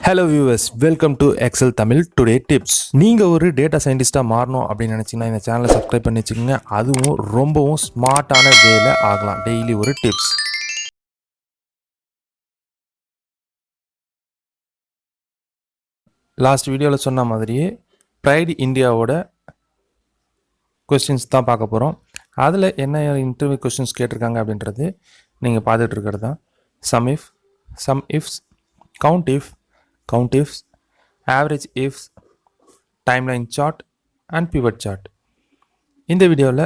Hello viewers, welcome to Excel Tamil Today Tips. நீங்கள் ஒரு data சயின்டிஸ்டாக மாறணும் அப்படின்னு நினச்சிங்கன்னா இந்த சேனலை சப்ஸ்கிரைப் பண்ணி வச்சுக்கோங்க. அதுவும் ரொம்பவும் ஸ்மார்ட்டான வேலை ஆகலாம். டெய்லி ஒரு டிப்ஸ். லாஸ்ட் வீடியோவில் சொன்ன மாதிரியே ப்ரைட் இந்தியாவோட கொஸ்டின்ஸ் தான் பார்க்க போகிறோம். அதில் என்ன இன்டர்வியூ கொஸ்டின்ஸ் கேட்டிருக்காங்க அப்படின்றது நீங்கள் பார்த்துட்டு இருக்கிறது தான். Sumifs, Countifs, Averageifs, timeline chart and Pivotchart. இந்த வீடியோவில்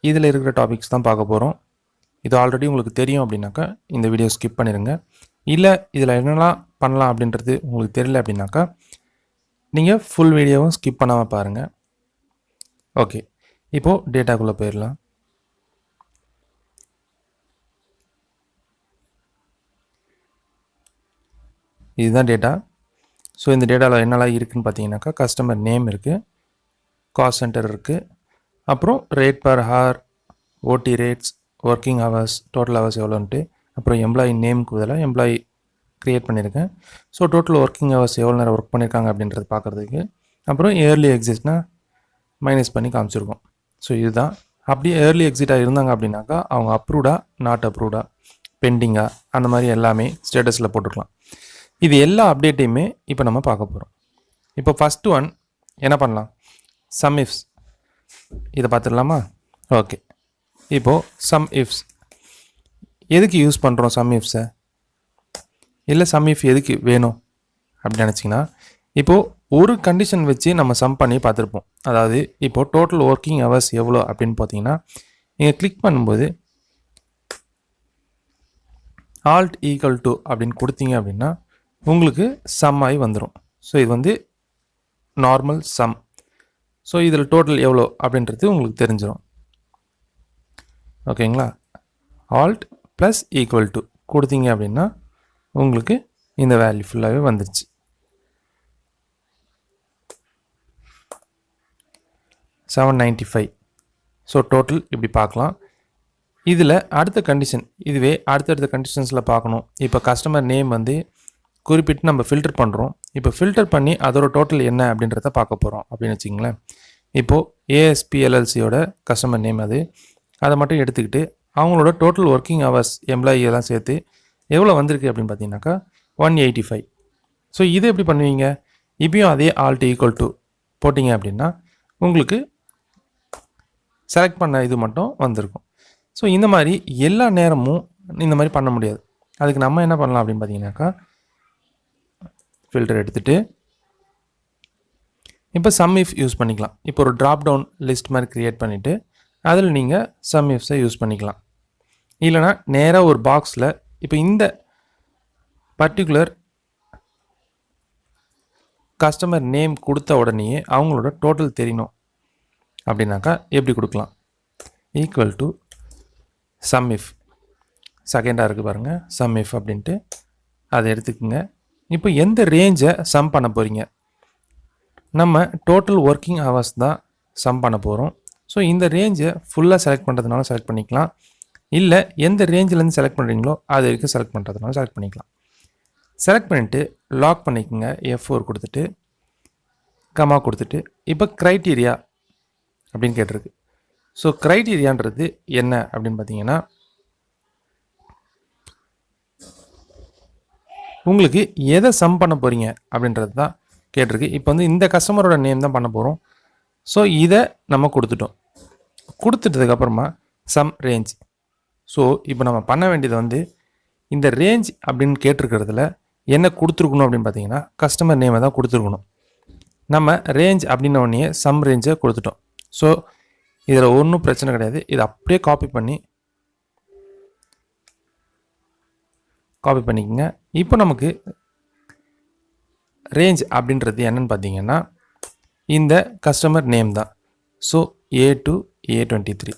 இதில் இருக்கிற டாபிக்ஸ் தான் பார்க்க போகிறோம். இது ஆல்ரெடி உங்களுக்கு தெரியும் அப்படின்னாக்கா இந்த வீடியோ ஸ்கிப் பண்ணிடுங்க. இல்லை இதில் என்னெல்லாம் பண்ணலாம் அப்படின்றது உங்களுக்கு தெரியல அப்படின்னாக்கா நீங்கள் ஃபுல் வீடியோவும் ஸ்கிப் பண்ணாமல் பாருங்கள். ஓகே, இப்போது டேட்டாக்குள்ளே போயிடலாம். இதுதான் டேட்டா. ஸோ இந்த டேட்டாவில் என்னெல்லாம் இருக்குதுன்னு பார்த்தீங்கன்னாக்கா கஸ்டமர் நேம் இருக்குது, காஸ்ட் சென்டர் இருக்குது, அப்புறம் rate per hour, OT rates, working hours, total hours எவ்வளோன்ட்டு, அப்புறம் எம்ப்ளாயி நேமுக்கு பதிலாக எம்ப்ளாயி க்ரியேட் பண்ணியிருக்கேன். ஸோ டோட்டல் ஒர்க்கிங் ஹவர்ஸ் எவ்வளோ நேரம் ஒர்க் பண்ணியிருக்காங்க அப்படின்றது பார்க்குறதுக்கு, அப்புறம் ஏர்லி எக்ஸிட்னா மைனஸ் பண்ணி காமிச்சிருக்கோம். ஸோ இதுதான். அப்படியே ஏர்லி எக்ஸிட்டாக இருந்தாங்க அப்படின்னாக்கா அவங்க அப்ரூவ்டாக, நாட் அப்ரூவ்டாக, பெண்டிங்காக, அந்த மாதிரி எல்லாமே ஸ்டேட்டஸில் போட்டுக்கலாம். இது எல்லா அப்டேட்டையுமே இப்போ நம்ம பார்க்க போகிறோம். இப்போ ஃபஸ்ட்டு ஒன் என்ன பண்ணலாம், Sumifs இதை பார்த்துடலாமா? ஓகே, இப்போது Sumifs எதுக்கு யூஸ் பண்ணுறோம்? Sumifs இல்லை Sumif எதுக்கு வேணும் அப்படின்னு நினச்சிங்கன்னா, இப்போது ஒரு கண்டிஷன் வச்சு நம்ம சம் பண்ணி பார்த்துருப்போம். அதாவது இப்போது டோட்டல் ஒர்க்கிங் ஹவர்ஸ் எவ்வளோ அப்படின்னு பார்த்தீங்கன்னா, நீங்கள் கிளிக் பண்ணும்போது ஆல்ட் ஈக்குவல் டு அப்படின்னு கொடுத்தீங்க அப்படின்னா உங்களுக்கு சம் ஆகி வந்துடும். ஸோ இது வந்து நார்மல் சம். ஸோ இதில் டோட்டல் எவ்வளோ அப்படின்றது உங்களுக்கு தெரிஞ்சிடும். ஓகேங்களா? ஆல்ட் ப்ளஸ் ஈக்குவல் டு கொடுத்தீங்க அப்படின்னா உங்களுக்கு இந்த வேல்யூ ஃபுல்லாகவே வந்துடுச்சு. $795. ஸோ டோட்டல் இப்படி பார்க்கலாம். இதில் அடுத்த கண்டிஷன், இதுவே அடுத்தடுத்த கண்டிஷன்ஸில் பார்க்கணும். இப்போ கஸ்டமர் நேம் வந்து குறிப்பிட்டு நம்ம ஃபில்டர் பண்ணுறோம். இப்போ ஃபில்டர் பண்ணி அதோட டோட்டல் என்ன அப்படின்றத பார்க்க போகிறோம் அப்படின்னு வச்சிங்களேன். இப்போது ஏஎஸ்பிஎல்எல்சியோட கஸ்டமர் நேம் அதை மட்டும் எடுத்துக்கிட்டு அவங்களோட டோட்டல் ஒர்க்கிங் ஹவர்ஸ் எம்ப்ளாயி எல்லாம் சேர்த்து எவ்வளோ வந்திருக்கு அப்படின்னு பார்த்தீங்கன்னாக்கா 185. ஸோ இது எப்படி பண்ணுவீங்க? இப்பயும் அதே ஆல்ட் ஈக்குவல் டு போட்டிங்க அப்படின்னா உங்களுக்கு செலக்ட் பண்ண இது மட்டும் வந்திருக்கும். ஸோ இந்த மாதிரி எல்லா நேரமும் இந்த மாதிரி பண்ண முடியாது. அதுக்கு நம்ம என்ன பண்ணலாம் அப்படின்னு பார்த்தீங்கன்னாக்கா, ஃபில்டர் எடுத்துகிட்டு இப்போ Sumif யூஸ் பண்ணிக்கலாம். இப்போ ஒரு ட்ராப் டவுன் லிஸ்ட் மாதிரி க்ரியேட் பண்ணிவிட்டு அதில் நீங்கள் Sumifஸை யூஸ் பண்ணிக்கலாம். இல்லைனா நேராக ஒரு பாக்ஸில் இப்போ இந்த பர்டிகுலர் கஸ்டமர் நேம் கொடுத்த உடனேயே அவங்களோட டோட்டல் தெரியணும் அப்படின்னாக்கா எப்படி கொடுக்கலாம்? ஈக்குவல் டு Sumif, செகண்டாக இருக்குது பாருங்கள், Sumif அப்படின்ட்டு அதை எடுத்துக்கோங்க. இப்போ எந்த ரேஞ்சை சம் பண்ண போகிறீங்க? நம்ம டோட்டல் ஒர்க்கிங் ஹவர்ஸ் தான் சம் பண்ண போகிறோம். ஸோ இந்த ரேஞ்சை ஃபுல்லாக செலக்ட் பண்ணுறதுனால செலக்ட் பண்ணிக்கலாம். இல்லை எந்த ரேஞ்சிலேருந்து செலக்ட் பண்ணுறீங்களோ அது வரைக்கும் செலக்ட் பண்ணுறதுனால செலக்ட் பண்ணிக்கலாம். செலக்ட் பண்ணிவிட்டு லாக் பண்ணிக்கோங்க. F4 கொடுத்துட்டு கமா கொடுத்துட்டு இப்போ க்ரைட்டீரியா அப்படின்னு கேட்டிருக்கு. ஸோ க்ரைட்டீரியான்றது என்ன அப்படின்னு பார்த்தீங்கன்னா, உங்களுக்கு எதை சம் பண்ண போகிறீங்க அப்படின்றது தான் கேட்டிருக்கு. இப்போ வந்து இந்த கஸ்டமரோட நேம் தான் பண்ண போகிறோம். ஸோ இதை நம்ம கொடுத்துட்டோம். கொடுத்துட்டதுக்கப்புறமா சம் ரேஞ்ச். ஸோ இப்போ நம்ம பண்ண வேண்டியது வந்து இந்த ரேஞ்ச் அப்படின்னு கேட்டிருக்கிறதுல என்ன கொடுத்துருக்கணும் அப்படின்னு பார்த்தீங்கன்னா, கஸ்டமர் நேமை தான் கொடுத்துருக்கணும். நம்ம ரேஞ்ச் அப்படின்ன உடனே சம் ரேஞ்சை கொடுத்துட்டோம். ஸோ இதில் ஒன்றும் பிரச்சனை கிடையாது. இதை அப்படியே காப்பி பண்ணிக்கோங்க. இப்போ நமக்கு ரேஞ்ச் அப்படின்றது என்னன்னு பார்த்தீங்கன்னா இந்த கஸ்டமர் நேம் தான். ஸோ A to A23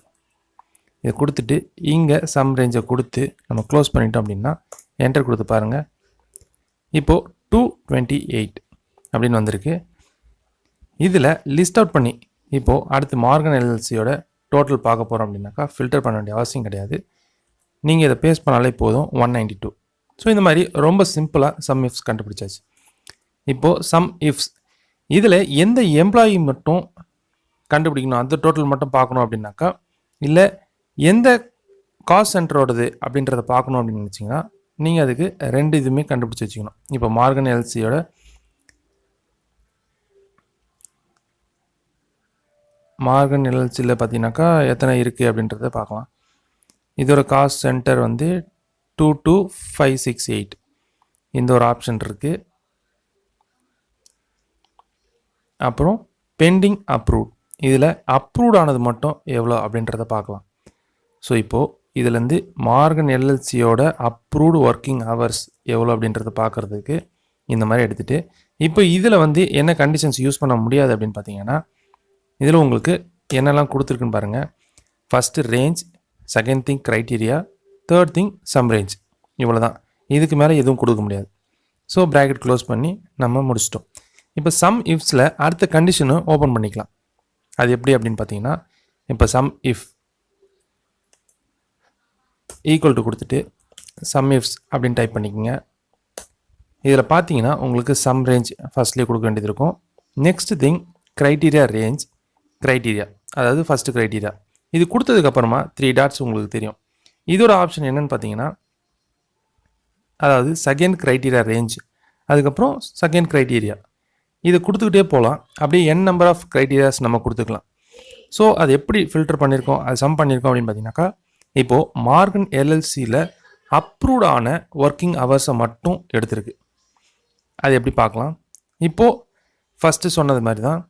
இதை கொடுத்துட்டு இங்கே சம் ரேஞ்சை கொடுத்து நம்ம க்ளோஸ் பண்ணிட்டோம் அப்படின்னா என்டர் கொடுத்து பாருங்கள். இப்போது 228 அப்படின்னு வந்திருக்கு. இதில் லிஸ்ட் அவுட் பண்ணி இப்போது அடுத்து மார்கன் எல்எல்சியோட டோட்டல் பார்க்க போகிறோம் அப்படின்னாக்கா ஃபில்டர் பண்ண வேண்டிய அவசியம் கிடையாது. நீங்கள் இதை பேஸ்ட் பண்ணாலே போதும். 192 ஸோ இந்த மாதிரி ரொம்ப சிம்பிளாக சம் இஃப்ஸ் கண்டுபிடிச்சாச்சு. இப்போது சம் இஃப்ஸ் இதில் எந்த எம்ப்ளாயி மட்டும் கண்டுபிடிக்கணும், அந்த டோட்டல் மட்டும் பார்க்கணும் அப்படின்னாக்கா, இல்லை எந்த காஸ்ட் சென்டரோடது அப்படின்றத பார்க்கணும் அப்படின்னு நினச்சிங்கன்னா நீங்கள் அதுக்கு ரெண்டு இதுவுமே கண்டுபிடிச்சி வச்சுக்கணும். இப்போ மார்கன் எல்சியோட மார்கன் எல்சியில் பார்த்தீங்கன்னாக்கா எத்தனை இருக்குது அப்படின்றத பார்க்கலாம். இதோட காஸ்ட் சென்டர் வந்து 22568. இந்த ஒரு ஆப்ஷன் இருக்குது. அப்புறம் பெண்டிங் அப்ரூவ்ட், இதில் அப்ரூவ்ட் ஆனது மட்டும் எவ்வளோ அப்படின்றத பார்க்கலாம். ஸோ இப்போது இதுலேருந்து மார்கன் எல்எல்சியோட அப்ரூவ்டு ஒர்க்கிங் ஹவர்ஸ் எவ்வளோ அப்படின்றத பார்க்குறதுக்கு இந்த மாதிரி எடுத்துகிட்டு, இப்போ இதில் வந்து என்ன கண்டிஷன்ஸ் யூஸ் பண்ண முடியாது அப்படின்னு பார்த்தீங்கன்னா, இதில் உங்களுக்கு என்னெல்லாம் கொடுத்துருக்குன்னு பாருங்கள். First range, second thing criteria, third thing sum range, இவ்வளோ தான். இதுக்கு மேலே எதுவும் கொடுக்க முடியாது. ஸோ ப்ராக்கெட் க்ளோஸ் பண்ணி நம்ம முடிச்சிட்டோம். இப்போ சம் இஃப்ஸில் அடுத்த கண்டிஷனும் ஓப்பன் பண்ணிக்கலாம். அது எப்படி அப்படின்னு பார்த்தீங்கன்னா, இப்போ சம் இஃப் ஈக்குவல் டு கொடுத்துட்டு சம் இஃப்ஸ் அப்படின்னு டைப் பண்ணிக்கோங்க. இதில் பார்த்தீங்கன்னா உங்களுக்கு சம் ரேஞ்ச் ஃபஸ்ட்லேயே கொடுக்க வேண்டியது இருக்கும். Next thing criteria range, criteria அதாவது ஃபஸ்ட்டு க்ரைட்டீரியா. இது கொடுத்ததுக்கப்புறமா 3 டாட்ஸ் உங்களுக்கு தெரியும். இதோட ஆப்ஷன் என்னென்னு பார்த்தீங்கன்னா, அதாவது செகண்ட் க்ரைட்டீரியா ரேஞ்ச், அதுக்கப்புறம் செகண்ட் க்ரைட்டீரியா, இது கொடுத்துக்கிட்டே போகலாம். அப்படியே n நம்பர் ஆஃப் க்ரைட்டீரியாஸ் நம்ம கொடுத்துக்கலாம். ஸோ அது எப்படி ஃபில்டர் பண்ணியிருக்கோம், அது சம் பண்ணியிருக்கோம் அப்படின்னு பார்த்தீங்கன்னாக்கா, இப்போது மார்கன் எல்எல்சியில் அப்ரூவ்டான ஒர்க்கிங் ஹவர்ஸை மட்டும் எடுத்திருக்கு. அது எப்படி பார்க்கலாம். இப்போது ஃபஸ்ட்டு சொன்னது மாதிரி தான்.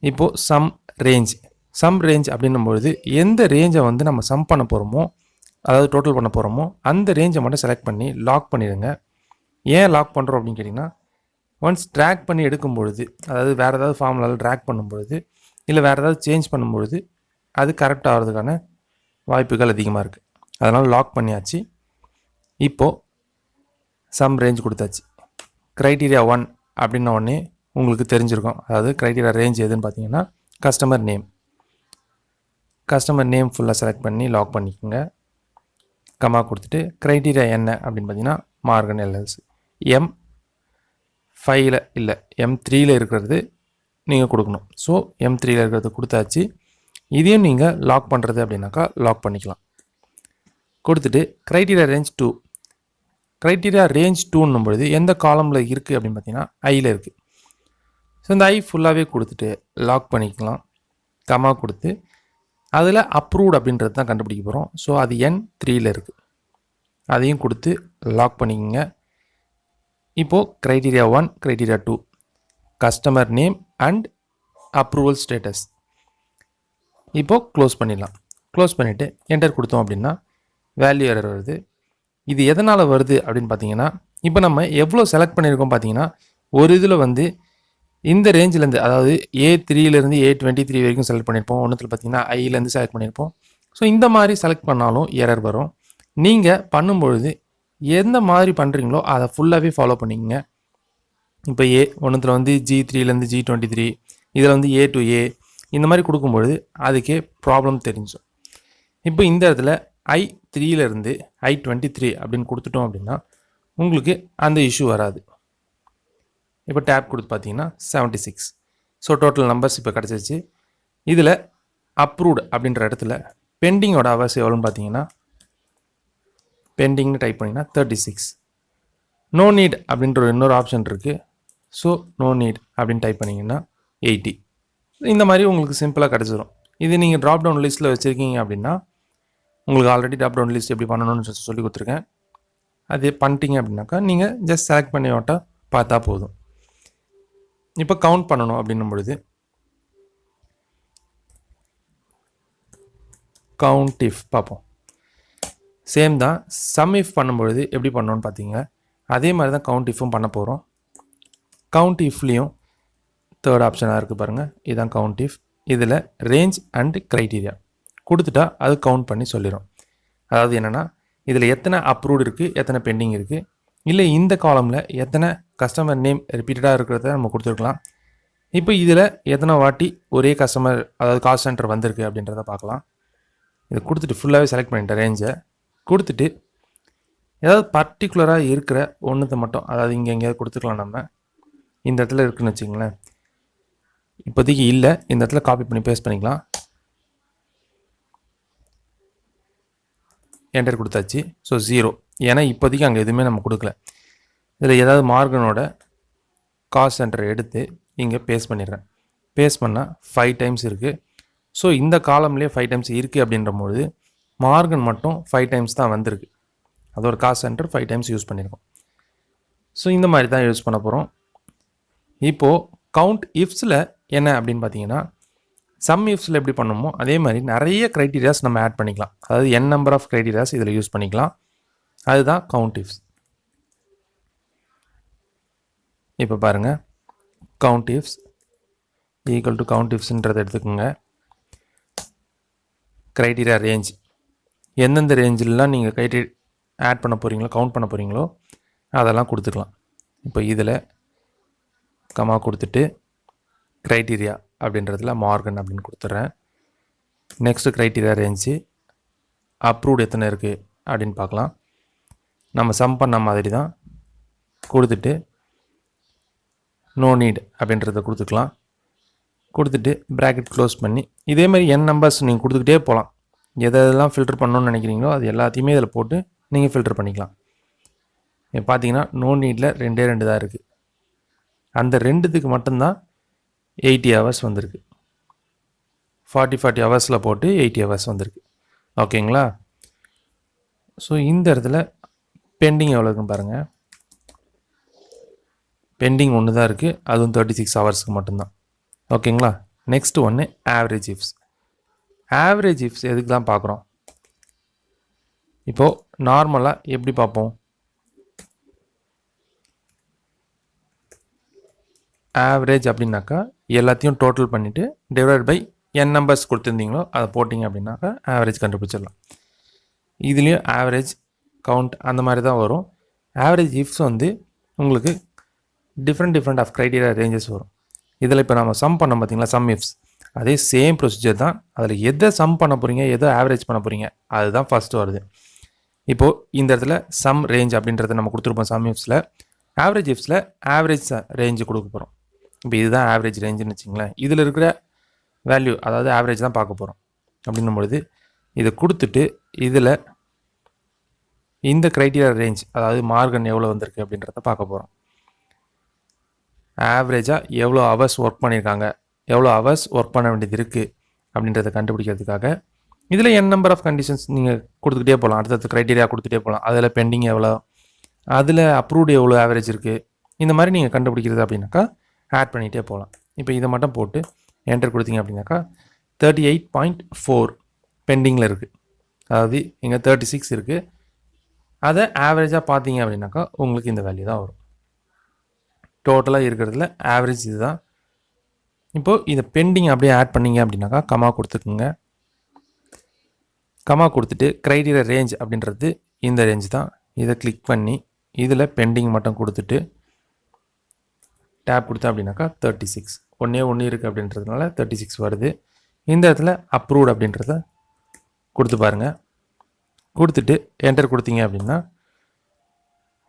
இப்போது சம் ரேஞ்ச் அப்படின்னும்பொழுது எந்த ரேஞ்சை வந்து நம்ம சம் பண்ண போகிறோமோ, அதாவது டோட்டல் பண்ண போகிறோமோ, அந்த ரேஞ்சை மட்டும் செலக்ட் பண்ணி லாக் பண்ணிடுங்க. ஏன் லாக் பண்ணுறோம் அப்படின்னு கேட்டிங்கன்னா, ஒன்ஸ் ட்ராக் பண்ணி எடுக்கும்பொழுது, அதாவது வேறு ஏதாவது ஃபார்முலாவில் ட்ராக் பண்ணும்பொழுது, இல்லை வேறு ஏதாவது சேஞ்ச் பண்ணும்பொழுது அது கரெக்ட் ஆகிறதுக்கான வாய்ப்புகள் அதிகமாக இருக்குது. அதனால் லாக் பண்ணியாச்சு. இப்போது சம் ரேஞ்ச் கொடுத்தாச்சு. க்ரைட்டீரியா 1 அப்படின்ன உடனே உங்களுக்கு தெரிஞ்சிருக்கும். அதாவது க்ரைட்டீரியா ரேஞ்ச் எதுன்னு பார்த்தீங்கன்னா, கஸ்டமர் நேம் ஃபுல்லாக செலக்ட் பண்ணி லாக் பண்ணிக்கோங்க. கமா கொடுத்துட்டு க்ரைட்டீரியா என்ன அப்படின்னு பார்த்தீங்கன்னா, மார்கன் எல்எல்சி M5ல் இல்லை M3ல் இருக்கிறது நீங்கள் கொடுக்கணும். ஸோ M3ல் இருக்கிறது கொடுத்தாச்சு. இதையும் நீங்கள் லாக் பண்ணுறது அப்படின்னாக்கா லாக் பண்ணிக்கலாம். கொடுத்துட்டு க்ரைட்டீரியா ரேஞ்ச் 2 பொழுது எந்த காலமில் இருக்குது அப்படின்னு பார்த்தீங்கன்னா ஐயில் இருக்குது. ஸோ இந்த ஐ ஃபுல்லாகவே கொடுத்துட்டு லாக் பண்ணிக்கலாம். கமா கொடுத்து அதில் அப்ரூவ்ட் அப்படின்றது தான் கண்டுபிடிக்க போகிறோம். ஸோ அது N3ல் இருக்குது. அதையும் கொடுத்து லாக் பண்ணிக்கோங்க. இப்போது criteria 1, criteria 2, customer name and approval status. இப்போது க்ளோஸ் பண்ணிடலாம். க்ளோஸ் பண்ணிவிட்டு என்டர் கொடுத்தோம் அப்படின்னா வேல்யூ எரர் வருது. இது எதனால் வருது அப்படின்னு பார்த்தீங்கன்னா, இப்போ நம்ம எவ்வளோ செலக்ட் பண்ணியிருக்கோம் பார்த்தீங்கன்னா, ஒரு இதில் வந்து இந்த ரேஞ்சிலேருந்து, அதாவது A3லேருந்து A23 வரைக்கும் செலக்ட் பண்ணியிருப்போம். ஒன்றுத்தில் பார்த்தீங்கன்னா ஐலேருந்து செலக்ட் பண்ணியிருப்போம். ஸோ இந்த மாதிரி செலக்ட் பண்ணாலும் எரர் வரும். நீங்கள் பண்ணும்பொழுது எந்த மாதிரி பண்ணுறீங்களோ அதை ஃபுல்லாகவே ஃபாலோ பண்ணிக்கங்க. இப்போ ஒன்றுத்தில் வந்து G3லேருந்து G23, இதில் வந்து A to A இந்த மாதிரி கொடுக்கும்பொழுது அதுக்கே ப்ராப்ளம் தெரிஞ்சும். இப்போ இந்த இடத்துல I3லேருந்து I23 அப்படின்னு கொடுத்துட்டோம் அப்படின்னா உங்களுக்கு அந்த இஷ்யூ வராது. இப்போ டேப் கொடுத்து பார்த்தீங்கன்னா 76. ஸோ டோட்டல் நம்பர்ஸ் இப்போ கிடச்சிருச்சு. இதில் அப்ரூவ்டு அப்படின்ற இடத்துல பெண்டிங்கோட ஹவர்ஸ் எவ்வளோன்னு பார்த்தீங்கன்னா, பெண்டிங்னு டைப் பண்ணிங்கன்னா 36. நோ நீட் அப்படின்ற இன்னொரு ஆப்ஷன் இருக்குது. ஸோ நோ நீட் அப்படின்னு டைப் பண்ணிங்கன்னா 80. இந்த மாதிரி உங்களுக்கு சிம்பிளாக கிடச்சிரும். இது நீங்கள் ட்ராப் டவுன் லிஸ்ட்டில் வச்சுருக்கீங்க அப்படின்னா, உங்களுக்கு ஆல்ரெடி ட்ராப் டவுன் லிஸ்ட் எப்படி பண்ணணும்னு சொல்லி கொடுத்துருக்கேன். அது பண்ணிட்டீங்க அப்படின்னாக்கா நீங்கள் ஜஸ்ட் செலக்ட் பண்ணி விட்டால் பார்த்தா போதும். இப்போ கவுண்ட் பண்ணணும் அப்படின்னும் பொழுது கவுண்டிஃப் பார்ப்போம். சேம் தான். சம் இஃப் பண்ணும்பொழுது எப்படி பண்ணணும்னு பார்த்தீங்க, அதே மாதிரி தான் கவுண்டிஃபும் பண்ண போகிறோம். கவுண்டிஃப்லேயும் தேர்ட் ஆப்ஷனாக இருக்குது பாருங்கள், இதுதான் கவுண்டிஃப். இதில் ரேஞ்ச் அண்ட் க்ரைட்டீரியா கொடுத்துட்டா அது கவுண்ட் பண்ணி சொல்லிடும். அதாவது என்னென்னா, இதில் எத்தனை அப்ரூவ்டு இருக்குது, எத்தனை பெண்டிங் இருக்குது, இல்லை இந்த காலமில் எத்தனை கஸ்டமர் நேம் ரிப்பீட்டடாக இருக்கிறத நம்ம கொடுத்துருக்கலாம். இப்போ இதில் எத்தனை வாட்டி ஒரே கஸ்டமர், அதாவது கால் சென்டர் வந்திருக்கு அப்படின்றத பார்க்கலாம். இதை கொடுத்துட்டு ஃபுல்லாகவே செலக்ட் பண்ணிட்டேன் ரேஞ்சை. கொடுத்துட்டு ஏதாவது பர்டிகுலராக இருக்கிற ஒன்றுத்தை மட்டும், அதாவது இங்கே எங்கேயாவது கொடுத்துக்கலாம். நம்ம இந்த இடத்துல இருக்குதுன்னு வச்சுங்களேன். இப்போதைக்கு இல்லை, இந்த இடத்துல காப்பி பண்ணி பேஸ்ட் பண்ணிக்கலாம். என்டர் கொடுத்தாச்சு. ஸோ 0, ஏன்னா இப்போதைக்கு அங்கே எதுவுமே நம்ம கொடுக்கல. இதில் ஏதாவது மார்கனோட காஸ்ட் சென்டரை எடுத்து இங்கே பேஸ்ட் பண்ணிடுறேன். பேஸ்ட் பண்ணால் 5 டைம்ஸ் இருக்குது. ஸோ இந்த காலம்லேயே 5 டைம்ஸ் இருக்குது அப்படின்றபோது மார்கன் மட்டும் 5 டைம்ஸ் தான் வந்திருக்கு. அது ஒரு காஸ்ட் சென்டர் 5 டைம்ஸ் யூஸ் பண்ணியிருக்கோம். ஸோ இந்த மாதிரி தான் யூஸ் பண்ண போகிறோம். இப்போது கவுண்ட் இஃப்ஸில் என்ன அப்படின்னு பார்த்தீங்கன்னா, சம் இஃப்ஸில் எப்படி பண்ணுமோ அதே மாதிரி நிறைய க்ரைட்டீரியாஸ் நம்ம ஆட் பண்ணிக்கலாம். அதாவது n நம்பர் ஆஃப் க்ரைட்டீரியாஸ் இதில் யூஸ் பண்ணிக்கலாம். அதுதான் கவுண்டிஃப்ஸ். இப்போ பாருங்கள், கவுண்டிஃப்ஸ் ஈக்குவல் டு கவுண்டிஃப்ஸ்ன்றதை எடுத்துக்கோங்க. க்ரைட்டீரியா ரேஞ்ச், எந்தெந்த ரேஞ்சிலலாம் நீங்கள் க்ரைட்டீரியா ஆட் பண்ண போகிறீங்களோ, கவுண்ட் பண்ண போகிறீங்களோ அதெல்லாம் கொடுத்துக்கலாம். இப்போ இதில் கமா கொடுத்துட்டு க்ரைட்டீரியா அப்படின்றதுல மார்கன் அப்படின்னு கொடுத்துட்றேன். நெக்ஸ்ட்டு க்ரைட்டீரியா ரேஞ்சு அப்ரூவ்டு எத்தனை இருக்குது அப்படின்னு பார்க்கலாம். நம்ம சம் பண்ண மாதிரி தான் கொடுத்துட்டு நோ நீட் அப்படின்றத கொடுத்துக்கலாம். கொடுத்துட்டு ப்ராக்கெட் க்ளோஸ் பண்ணி இதே மாதிரி n நம்பர்ஸ் நீங்கள் கொடுத்துக்கிட்டே போகலாம். எதெல்லாம் ஃபில்டர் பண்ணணும்னு நினைக்கிறீங்களோ அது எல்லாத்தையுமே இதில் போட்டு நீங்கள் ஃபில்டர் பண்ணிக்கலாம். இப்போ பார்த்தீங்கன்னா நோ நீட்டில் 2 தான் இருக்குது. அந்த 2த்துக்கு மட்டும்தான் 80 ஹவர்ஸ் வந்திருக்கு. 40 ஹவர்ஸில் போட்டு 80 ஹவர்ஸ் வந்திருக்கு. ஓகேங்களா? ஸோ இந்த இடத்துல பெண்டிங் எவ்வளோ இருக்குன்னு பாருங்கள். பெண்டிங் ஒன்று தான் இருக்குது, அதுவும் 36 ஹவர்ஸுக்கு மட்டும்தான். ஓகேங்களா? நெக்ஸ்ட் ஒன்று ஆவரேஜ் இஃப்ஸ். ஆவரேஜ் இஃப்ஸ் எதுக்கு தான் பார்க்குறோம்? இப்போது நார்மலாக எப்படி பார்ப்போம்? ஆவரேஜ் அப்படின்னாக்கா எல்லாத்தையும் டோட்டல் பண்ணிவிட்டு டிவைட் பை n நம்பர்ஸ் கொடுத்துருந்தீங்களோ அதை போட்டிங்க அப்படின்னாக்கா ஆவரேஜ் கண்டுபிடிச்சிடலாம். இதுலேயும் ஆவரேஜ் கவுண்ட் அந்த மாதிரி தான் வரும். ஆவரேஜ் இஃப்ஸ் வந்து உங்களுக்கு டிஃப்ரெண்ட் ஆஃப் க்ரைட்டீரியா ரேஞ்சஸ் வரும். இதில் இப்போ நம்ம சம் பண்ணோம் பார்த்தீங்களா, சம் இஃப்ஸ், அதே சேம் ப்ரொசீஜர் தான். அதில் எதை சம் பண்ண போகிறீங்க, எதை ஆவரேஜ் பண்ண போகிறீங்க, அதுதான் ஃபஸ்ட்டு வருது. இப்போது இந்த இடத்துல சம் ரேஞ்ச் அப்படின்றத நம்ம கொடுத்துருப்போம் சம் இஃப்ஸில். ஆவரேஜ் இஃப்ஸில் ஆவரேஜ் ரேஞ்சு கொடுக்க போகிறோம். இப்போ இதுதான் ஆவரேஜ் ரேஞ்சுன்னு வச்சிங்களேன். இதில் இருக்கிற வேல்யூ, அதாவது ஆவரேஜ் தான் பார்க்க போகிறோம். அப்படின்னும் பொழுது இதை கொடுத்துட்டு இதில் இந்த க்ரைட்டீரியா ரேஞ்ச், அதாவது மார்கன் எவ்வளோ வந்திருக்கு அப்படின்றத பார்க்க போகிறோம். ஆவரேஜாக எவ்வளோ ஹவர்ஸ் ஒர்க் பண்ணியிருக்காங்க, எவ்வளோ ஹவர்ஸ் ஒர்க் பண்ண வேண்டியது இருக்குது அப்படின்றத கண்டுபிடிக்கிறதுக்காக இதில் n நம்பர் ஆஃப் கண்டிஷன்ஸ் நீங்கள் கொடுத்துக்கிட்டே போகலாம். அடுத்தடுத்த க்ரைட்டீரியா கொடுத்துட்டே போகலாம். அதில் பெண்டிங் எவ்வளோ, அதில் அப்ரூவ்டு எவ்வளோ ஆவரேஜ் இருக்குது, இந்த மாதிரி நீங்கள் கண்டுபிடிக்கிறது அப்படின்னாக்கா ஆட் பண்ணிகிட்டே போகலாம். இப்போ இதை மட்டும் போட்டு என்டர் கொடுத்தீங்க அப்படின்னாக்கா 38.4 பெண்டிங்கில் இருக்குது. அதாவது இங்கே 36 இருக்குது. அதை ஆவரேஜாக பார்த்தீங்க அப்படின்னாக்கா உங்களுக்கு இந்த வேல்யூ தான் வரும். டோட்டலாக இருக்கிறதுல ஆவரேஜ் இது தான். இப்போது இதை பெண்டிங் அப்படியே ஆட் பண்ணிங்க அப்படின்னாக்கா கமா கொடுத்துக்குங்க. கமா கொடுத்துட்டு க்ரைட்டீரியா ரேஞ்ச் அப்படின்றது இந்த ரேஞ்ச் தான். இதை கிளிக் பண்ணி இதில் பெண்டிங் மட்டும் கொடுத்துட்டு டேப் கொடுத்தேன் அப்படின்னாக்கா 36 ஒன்று இருக்குது அப்படின்றதுனால 36 வருது. இந்த இடத்துல அப்ரூவ்ட் அப்படின்றத கொடுத்து பாருங்கள். கொடுத்துட்டு என்டர் கொடுத்தீங்க அப்படின்னா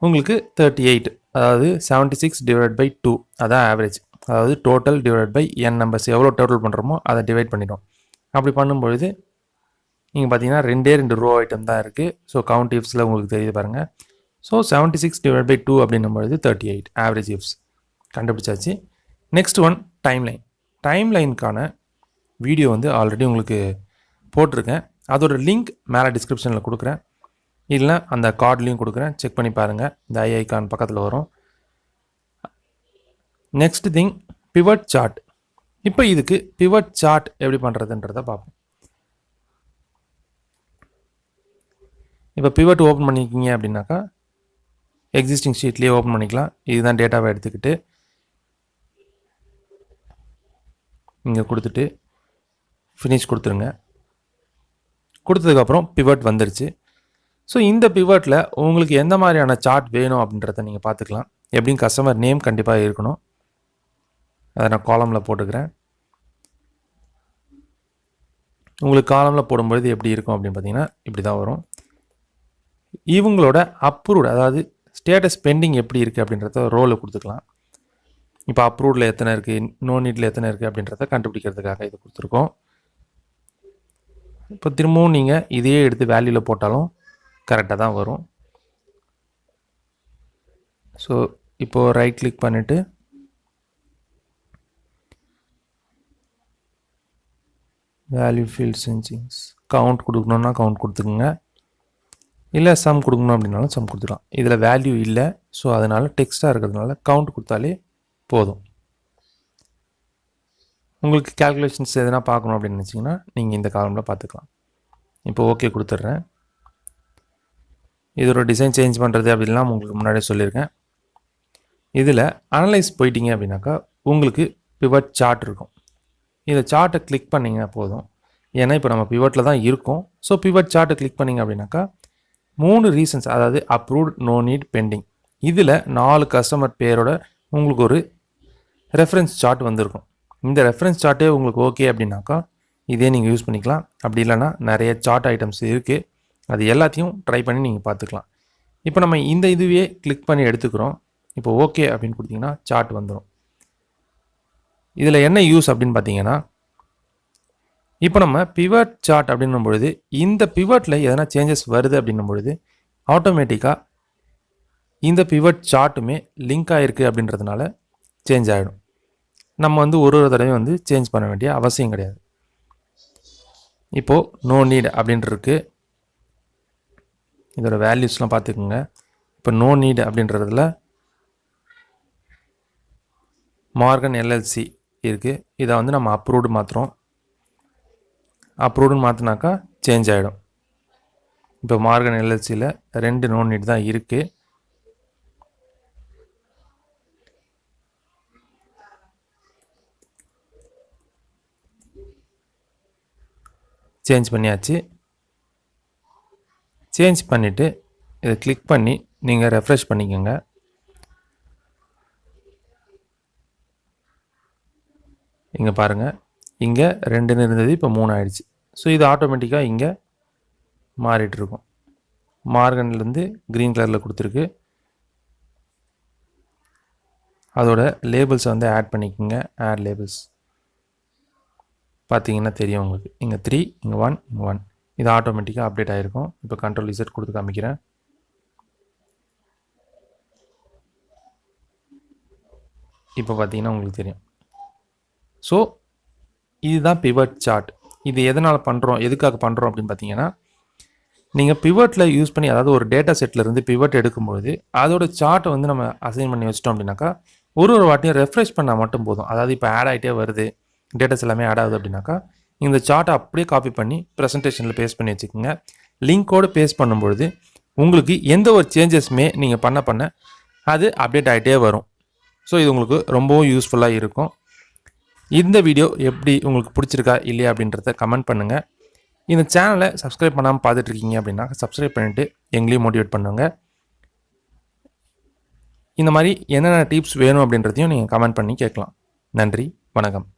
உங்களுக்கு 38, அதாவது 76 டிவைட் பை 2, அதான் ஆவரேஜ். அதாவது total divide by n numbers, எவ்வளோ டோட்டல் பண்ணுறோமோ அதை டிவைட் பண்ணிடும். அப்படி பண்ணும்பொழுது நீங்கள் பார்த்தீங்கன்னா 2 ரோ ஐட்டம் தான் இருக்குது. ஸோ கவுண்ட் இஃப்ஸில் உங்களுக்கு தெரியுது பாருங்கள். ஸோ 76 டிவைட் பை 2 அப்படின்னும்பொழுது 38 ஆவரேஜ் இஃப்ஸ் கண்டுபிடிச்சாச்சு. Next one timeline. டைம்லைனுக்கான வீடியோ வந்து ஆல்ரெடி உங்களுக்கு போட்டிருக்கேன். அதோட லிங்க் மேலே டிஸ்கிரிப்ஷனில் கொடுக்குறேன், இல்லைனா அந்த கார்ட்லேயும் கொடுக்குறேன், செக் பண்ணி பாருங்கள். இந்த ஐகான் பக்கத்தில் வரும். Next thing pivot chart. இப்போ இதுக்கு பிவட் சார்ட் எப்படி பண்ணுறதுன்றதை பார்ப்போம். இப்போ பிவட் ஓப்பன் பண்ணிக்கிங்க அப்படின்னாக்கா எக்ஸிஸ்டிங் ஷீட்லேயே ஓப்பன் பண்ணிக்கலாம். இதுதான் டேட்டாவை எடுத்துக்கிட்டு இங்கே கொடுத்துட்டு ஃபினிஷ் கொடுத்துருங்க. கொடுத்ததுக்கப்புறம் பிவட் வந்துருச்சு. ஸோ இந்த பிவட்டில் உங்களுக்கு எந்த மாதிரியான சார்ட் வேணும் அப்படின்றத நீங்கள் பார்த்துக்கலாம். எப்படியும் கஸ்டமர் நேம் கண்டிப்பாக இருக்கணும். அதை நான் காலமில் போட்டுக்கிறேன். உங்களுக்கு காலமில் போடும்பொழுது எப்படி இருக்கும் அப்படின்னு பார்த்தீங்கன்னா இப்படி தான் வரும். இவங்களோட அப்ரூவ்டு அதாவது ஸ்டேட்டஸ் பெண்டிங் எப்படி இருக்குது அப்படின்றத ரோலை கொடுத்துக்கலாம். இப்போ அப்ரூவ்டில் எத்தனை இருக்குது, நோ நீட்டில் எத்தனை இருக்குது அப்படின்றத கண்டுபிடிக்கிறதுக்காக இது கொடுத்துருக்கோம். இப்போ திரும்பவும் நீங்கள் இதையே எடுத்து வேல்யூவில் போட்டாலும் கரெக்டாக தான் வரும். ஸோ இப்போது ரைட் கிளிக் பண்ணிவிட்டு வேல்யூ ஃபீல்ட் சென்சிங்ஸ் கவுண்ட் கொடுக்கணுன்னா கவுண்ட் கொடுத்துக்குங்க, இல்லை சம் கொடுக்கணும் அப்படின்னாலும் சம் கொடுத்துக்கலாம். இதில் வேல்யூ இல்லை, ஸோ அதனால் டெக்ஸ்ட்டாக இருக்கிறதுனால கவுண்ட் கொடுத்தாலே போதும். உங்களுக்கு கேல்குலேஷன்ஸ் எதனா பார்க்கணும் அப்படின்னு நினச்சிங்கன்னா நீங்கள் இந்த காலமில் பார்த்துக்கலாம். இப்போ ஓகே கொடுத்துட்றேன். இதோட டிசைன் சேஞ்ச் பண்ணுறது அப்படின்லாம் உங்களுக்கு முன்னாடியே சொல்லியிருக்கேன். இதில் அனலைஸ் போயிட்டீங்க அப்படின்னாக்கா உங்களுக்கு பிவட் சார்ட் இருக்கும். இந்த சார்ட்டை கிளிக் பண்ணிங்க போதும். ஏன்னா இப்போ நம்ம பிவட்டில் தான் இருக்கோம். ஸோ பிவட் சார்ட்டை கிளிக் பண்ணிங்க அப்படின்னாக்கா 3 ரீசன்ஸ், அதாவது அப்ரூவ்ட், நோ நீட், பெண்டிங், இதில் 4 கஸ்டமர் பேரோட உங்களுக்கு ஒரு ரெஃபரன்ஸ் சார்ட் வந்திருக்கும். இந்த ரெஃபரன்ஸ் சார்ட்டே உங்களுக்கு ஓகே அப்படின்னாக்கா இதே நீங்கள் யூஸ் பண்ணிக்கலாம். அப்படி இல்லைனா நிறைய சார்ட் ஐட்டம்ஸ் இருக்குது, அது எல்லாத்தையும் ட்ரை பண்ணி நீங்கள் பார்த்துக்கலாம். இப்போ நம்ம இந்த இதுவே கிளிக் பண்ணி எடுத்துக்கிறோம். இப்போ ஓகே அப்படின்னு கொடுத்தீங்கன்னா சார்ட் வந்துடும். இதில் என்ன யூஸ் அப்படின்னு பார்த்தீங்கன்னா, இப்போ நம்ம பிவட் சார்ட் அப்படின்னும் பொழுது இந்த பிவட்டில் எதனா சேஞ்சஸ் வருது அப்படின்னும் பொழுது ஆட்டோமேட்டிக்காக இந்த பிவட் சார்ட்டுமே லிங்க் ஆகிருக்கு அப்படின்றதுனால சேஞ்ச் ஆகிடும். நம்ம வந்து ஒரு தடவையும் வந்து சேஞ்ச் பண்ண வேண்டிய அவசியம் கிடையாது. இப்போது நோ நீட் அப்படின்ட்டுருக்கு. இதோட வேல்யூஸ்லாம் பார்த்துக்குங்க. இப்போ நோ நீட் அப்படின்றதுல மார்கன் எல்எல்சி இருக்குது. இதை வந்து நம்ம அப்ரூவ்டு மாற்றுறோம். அப்ரூவ்டுன்னு மாற்றினாக்கா சேஞ்ச் ஆகிடும். இப்போ மார்கன் எல்எல்சியில் 2 நோ நீட் தான் இருக்குது. சேஞ்ச் பண்ணியாச்சு. சேஞ்ச் பண்ணிவிட்டு இதை கிளிக் பண்ணி நீங்கள் ரெஃப்ரெஷ் பண்ணிக்கோங்க. இங்கே பாருங்கள், இங்கே 2ன்னு இருந்தது, இப்போ 3 ஆகிடுச்சு. ஸோ இது ஆட்டோமேட்டிக்காக இங்கே மாறிட்டுருக்கும். மார்கன்லேருந்து க்ரீன் கலரில் கொடுத்துருக்கு. அதோட லேபிள்ஸை வந்து ஆட் பண்ணிக்கோங்க. ஆட் லேபிள்ஸ் பார்த்தீங்கன்னா தெரியும் உங்களுக்கு. இங்கே 3, இங்கே 1, இங்கே 1, இது ஆட்டோமேட்டிக்காக அப்டேட் ஆகிருக்கும். இப்போ கண்ட்ரோல் Z கொடுத்து காமிக்கிறேன். இப்போ பார்த்தீங்கன்னா உங்களுக்கு தெரியும். ஸோ இதுதான் பிவட் சார்ட். இது எதனால் பண்ணுறோம், எதுக்காக பண்ணுறோம் அப்படின்னு பார்த்தீங்கன்னா, நீங்கள் பிவட்டில் யூஸ் பண்ணி, அதாவது ஒரு டேட்டா செட்லேருந்து பிவட் எடுக்கும்போது அதோட சார்ட்டை வந்து நம்ம அசைன் பண்ணி வச்சிட்டோம் அப்படின்னாக்கா ஒரு வாட்டியும் ரெஃப்ரெஷ் பண்ணால் மட்டும் போதும். அதாவது இப்போ ஆட் ஆகிட்டே வருது, டேட்டாஸ் எல்லாமே ஆட் ஆகுது அப்படின்னாக்கா இந்த சார்ட்டை அப்படியே காப்பி பண்ணி ப்ரெசன்டேஷனில் பேஸ்ட் பண்ணி வச்சுக்கோங்க. லிங்க்கோடு பேஸ்ட் பண்ணும்பொழுது உங்களுக்கு எந்த ஒரு சேஞ்சஸுமே நீங்கள் பண்ண அது அப்டேட் ஆகிட்டே வரும். ஸோ இது உங்களுக்கு ரொம்பவும் யூஸ்ஃபுல்லாக இருக்கும். இந்த வீடியோ எப்படி உங்களுக்கு பிடிச்சிருக்கா இல்லையா அப்படின்றத கமெண்ட் பண்ணுங்கள். இந்த சேனலை சப்ஸ்கிரைப் பண்ணாமல் பார்த்துட்ருக்கீங்க அப்படின்னா சப்ஸ்கிரைப் பண்ணிவிட்டு எங்களையும் மோட்டிவேட் பண்ணுங்க. இந்த மாதிரி என்னென்ன டிப்ஸ் வேணும் அப்படின்றதையும் நீங்கள் கமெண்ட் பண்ணி கேட்கலாம். நன்றி, வணக்கம்.